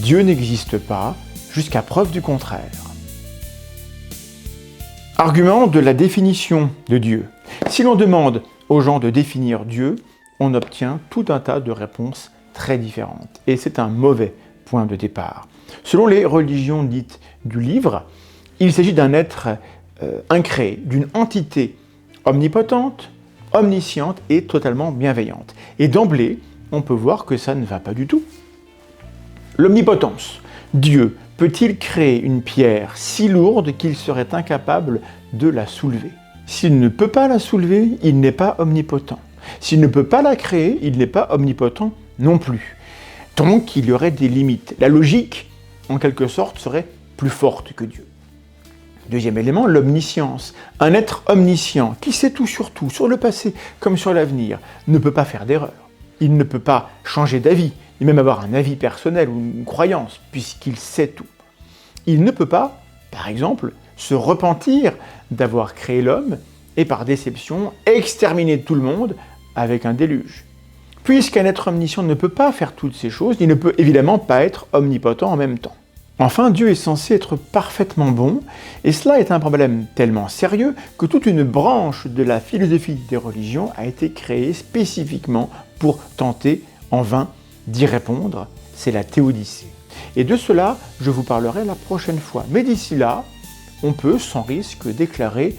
Dieu n'existe pas jusqu'à preuve du contraire. Argument de la définition de Dieu. Si l'on demande aux gens de définir Dieu, on obtient tout un tas de réponses très différentes. Et c'est un mauvais point de départ. Selon les religions dites du livre, il s'agit d'un être incréé, d'une entité omnipotente, omnisciente et totalement bienveillante. Et d'emblée, on peut voir que ça ne va pas du tout. L'omnipotence. Dieu peut-il créer une pierre si lourde qu'il serait incapable de la soulever? S'il ne peut pas la soulever, il n'est pas omnipotent. S'il ne peut pas la créer, il n'est pas omnipotent non plus. Donc, il y aurait des limites. La logique, en quelque sorte, serait plus forte que Dieu. Deuxième élément, l'omniscience. Un être omniscient, qui sait tout, sur le passé comme sur l'avenir, ne peut pas faire d'erreur. Il ne peut pas changer d'avis, ni même avoir un avis personnel ou une croyance, puisqu'il sait tout. Il ne peut pas, par exemple, se repentir d'avoir créé l'homme et par déception exterminer tout le monde avec un déluge. Puisqu'un être omniscient ne peut pas faire toutes ces choses, il ne peut évidemment pas être omnipotent en même temps. Enfin, Dieu est censé être parfaitement bon, et cela est un problème tellement sérieux que toute une branche de la philosophie des religions a été créée spécifiquement pour tenter en vain d'y répondre. C'est la théodicée. Et de cela, je vous parlerai la prochaine fois. Mais d'ici là, on peut sans risque déclarer